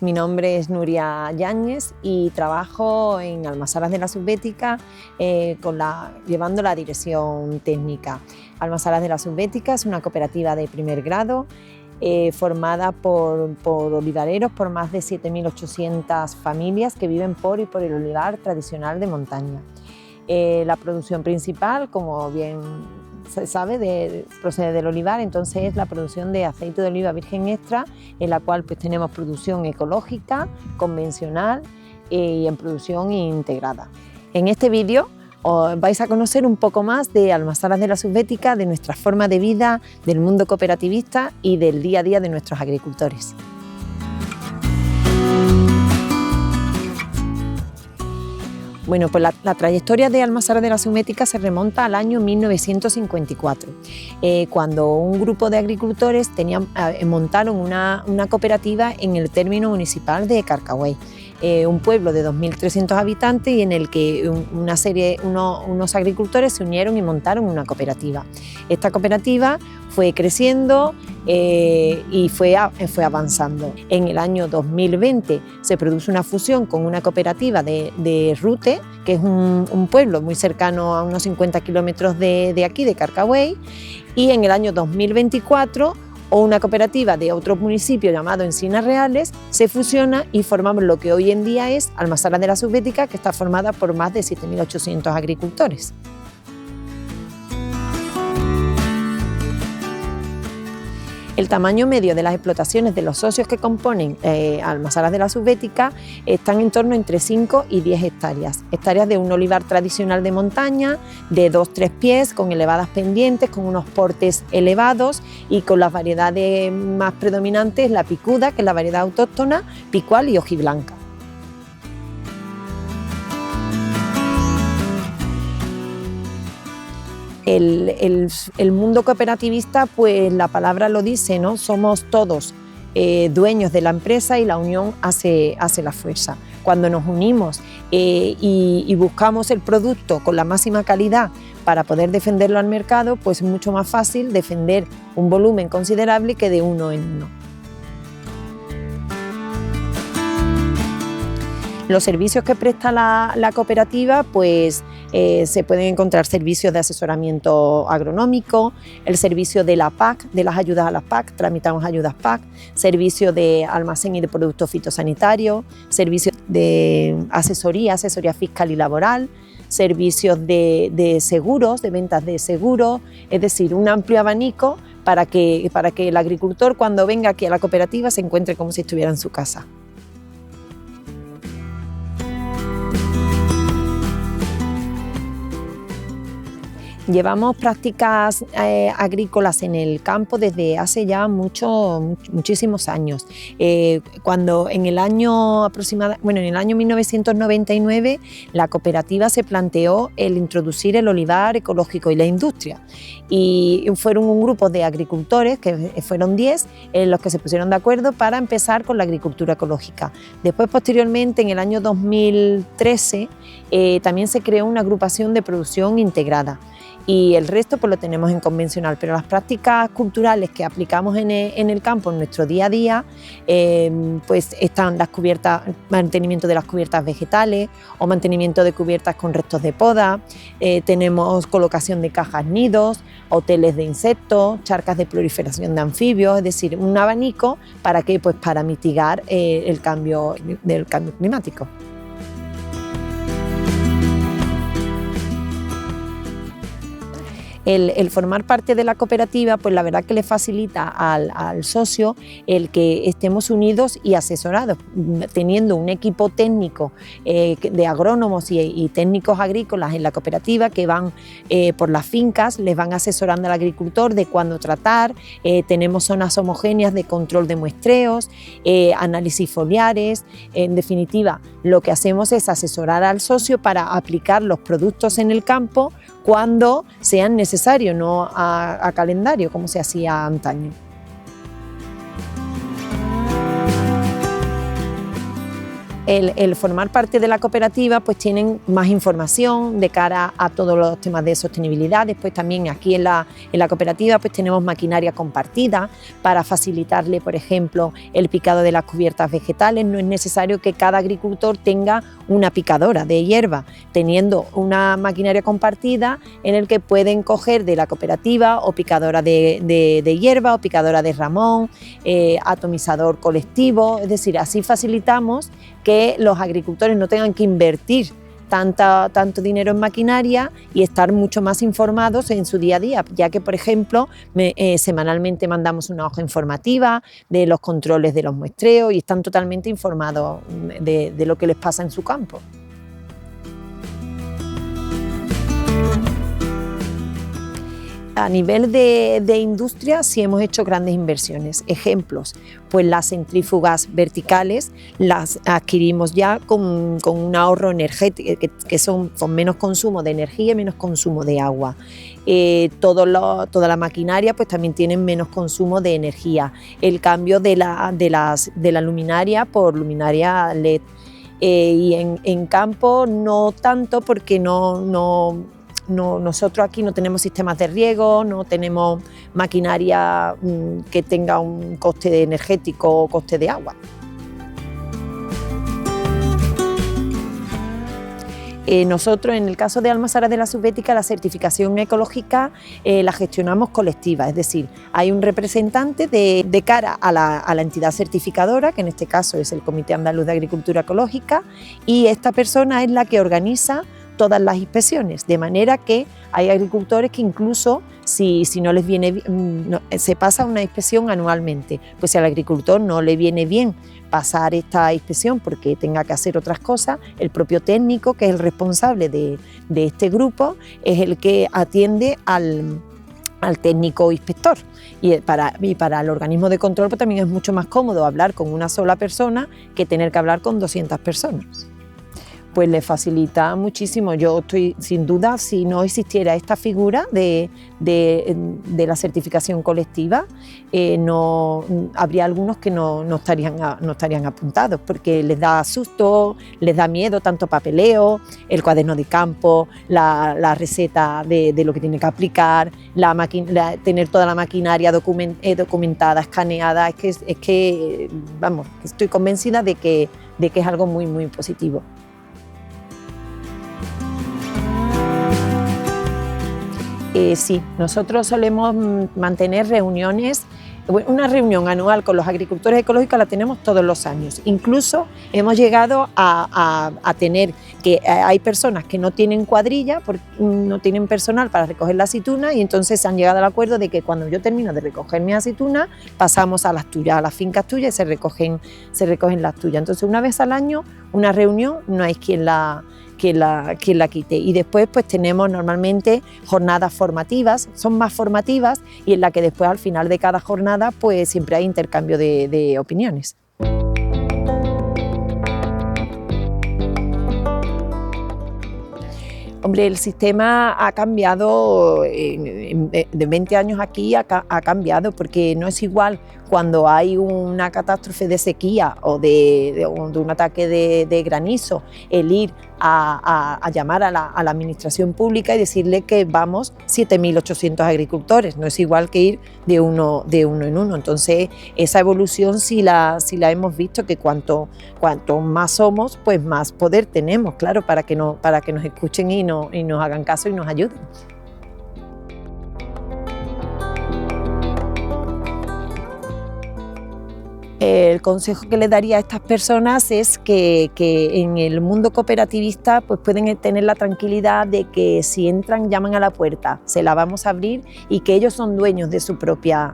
Mi nombre es Nuria Yáñez y trabajo en Almasaras de la Subbética llevando la dirección técnica. Almasaras de la Subbética es una cooperativa de primer grado formada por olivareros, por más de 7.800 familias que viven por y por el olivar tradicional de montaña. La producción principal, como bien se sabe, procede del olivar, entonces es la producción de aceite de oliva virgen extra, en la cual pues tenemos producción ecológica, convencional y en producción integrada. En este vídeo os vais a conocer un poco más de Almasaras de la Subbética, de nuestra forma de vida, del mundo cooperativista y del día a día de nuestros agricultores. Bueno, pues la trayectoria de Almasaras de la Subbética se remonta al año 1954, cuando un grupo de agricultores montaron una cooperativa en el término municipal de Carcagüey, un pueblo de 2.300 habitantes y en el que unos agricultores se unieron y montaron una cooperativa. Esta cooperativa fue creciendo y fue avanzando. En el año 2020 se produjo una fusión con una cooperativa de Rute, que es un pueblo muy cercano a unos 50 kilómetros de aquí, de Carcagüey, y en el año 2024 una cooperativa de otro municipio llamado Encinas Reales se fusiona y formamos lo que hoy en día es Almasaras de la Subbética, que está formada por más de 7.800 agricultores. El tamaño medio de las explotaciones de los socios que componen Almasaras de la Subbética están en torno entre 5 y 10 hectáreas. Hectáreas de un olivar tradicional de montaña, de 2-3 pies, con elevadas pendientes, con unos portes elevados y con las variedades más predominantes, la picuda, que es la variedad autóctona, picual y hojiblanca. El mundo cooperativista, pues la palabra lo dice, ¿no? Somos todos dueños de la empresa y la unión hace la fuerza. Cuando nos unimos y buscamos el producto con la máxima calidad para poder defenderlo al mercado, pues es mucho más fácil defender un volumen considerable que de uno en uno. Los servicios que presta la cooperativa, pues se pueden encontrar servicios de asesoramiento agronómico, el servicio de la PAC, de las ayudas a las PAC, tramitamos ayudas PAC, servicio de almacén y de productos fitosanitarios, servicios de asesoría fiscal y laboral, servicios de seguros, de ventas de seguros, es decir, un amplio abanico para que el agricultor, cuando venga aquí a la cooperativa, se encuentre como si estuviera en su casa. Llevamos prácticas agrícolas en el campo desde hace ya muchísimos años. Cuando en el año 1999 la cooperativa se planteó el introducir el olivar ecológico y la industria. Y fueron un grupo de agricultores, que fueron 10, los que se pusieron de acuerdo para empezar con la agricultura ecológica. Después, posteriormente, en el año 2013, también se creó una agrupación de producción integrada. Y el resto pues lo tenemos en convencional, pero las prácticas culturales que aplicamos en el campo, en nuestro día a día, pues están las cubiertas, mantenimiento de las cubiertas vegetales o mantenimiento de cubiertas con restos de poda, tenemos colocación de cajas nidos, hoteles de insectos, charcas de proliferación de anfibios, es decir, un abanico para mitigar el cambio climático. El formar parte de la cooperativa, pues la verdad que le facilita al socio el que estemos unidos y asesorados, teniendo un equipo técnico de agrónomos y técnicos agrícolas en la cooperativa que van por las fincas, les van asesorando al agricultor de cuándo tratar, tenemos zonas homogéneas de control de muestreos, análisis foliares, en definitiva, lo que hacemos es asesorar al socio para aplicar los productos en el campo cuando sean necesarios, no a calendario como se hacía antaño. El formar parte de la cooperativa, pues tienen más información de cara a todos los temas de sostenibilidad. Después también aquí en la cooperativa pues tenemos maquinaria compartida para facilitarle, por ejemplo, el picado de las cubiertas vegetales. No es necesario que cada agricultor tenga una picadora de hierba, teniendo una maquinaria compartida en el que pueden coger de la cooperativa o picadora de hierba o picadora de ramón, atomizador colectivo. Es decir, así facilitamos que los agricultores no tengan que invertir tanto dinero en maquinaria y estar mucho más informados en su día a día, ya que, por ejemplo, semanalmente mandamos una hoja informativa de los controles de los muestreos y están totalmente informados de lo que les pasa en su campo. A nivel de industria sí hemos hecho grandes inversiones. Ejemplos, pues las centrífugas verticales las adquirimos ya con un ahorro energético, que son con menos consumo de energía y menos consumo de agua. Toda la maquinaria pues también tienen menos consumo de energía. El cambio de la luminaria por luminaria LED. Y en campo no tanto, porque nosotros aquí no tenemos sistemas de riego, no tenemos maquinaria que tenga un coste energético o coste de agua. Nosotros, en el caso de Almasaras de la Subbética, la certificación ecológica la gestionamos colectiva, es decir, hay un representante de cara a la entidad certificadora, que en este caso es el Comité Andaluz de Agricultura Ecológica, y esta persona es la que organiza todas las inspecciones, de manera que hay agricultores que incluso si no les viene bien, se pasa una inspección anualmente, pues si al agricultor no le viene bien pasar esta inspección porque tenga que hacer otras cosas, el propio técnico, que es el responsable de este grupo, es el que atiende al técnico inspector, y para el organismo de control pues también es mucho más cómodo hablar con una sola persona que tener que hablar con 200 personas. Pues le facilita muchísimo. Yo estoy, sin duda, si no existiera esta figura de la certificación colectiva, habría algunos que no estarían apuntados, porque les da susto, les da miedo tanto papeleo, el cuaderno de campo, la receta de lo que tiene que aplicar, tener toda la maquinaria documentada, escaneada. Es que vamos, estoy convencida de que es algo muy, muy positivo. Sí, nosotros solemos mantener reuniones. Una reunión anual con los agricultores ecológicos la tenemos todos los años. Incluso hemos llegado a tener que hay personas que no tienen cuadrilla, no tienen personal para recoger la aceituna, y entonces se han llegado al acuerdo de que cuando yo termino de recoger mi aceituna pasamos a las tuyas, a las fincas tuyas, y se recogen las tuyas. Entonces, una vez al año, una reunión, no hay quien la quite. Y después pues tenemos normalmente jornadas formativas, son más formativas, y en la que después al final de cada jornada pues siempre hay intercambio de opiniones. Hombre, el sistema ha cambiado, de 20 años aquí ha cambiado, porque no es igual cuando hay una catástrofe de sequía o de un ataque de granizo, el ir a llamar a la administración pública y decirle que vamos 7.800 agricultores. No es igual que ir de uno en uno. Entonces, esa evolución sí la hemos visto, que cuanto más somos, pues más poder tenemos, claro, para que nos escuchen y nos hagan caso y nos ayuden. El consejo que le daría a estas personas es que en el mundo cooperativista pues pueden tener la tranquilidad de que si entran, llaman a la puerta, se la vamos a abrir, y que ellos son dueños de su propia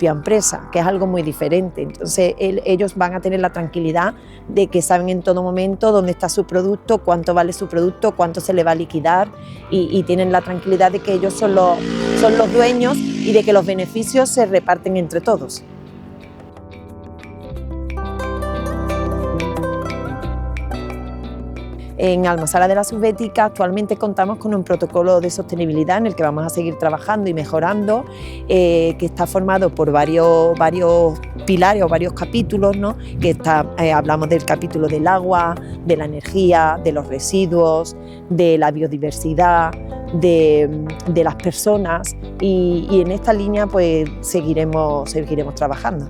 empresa, que es algo muy diferente. Entonces ellos van a tener la tranquilidad de que saben en todo momento dónde está su producto, cuánto vale su producto, cuánto se le va a liquidar, y tienen la tranquilidad de que ellos son los dueños y de que los beneficios se reparten entre todos. En Almazara de la Subbética actualmente contamos con un protocolo de sostenibilidad en el que vamos a seguir trabajando y mejorando, que está formado por varios pilares o varios capítulos, ¿no? Hablamos del capítulo del agua, de la energía, de los residuos, de la biodiversidad, de las personas y en esta línea pues seguiremos trabajando.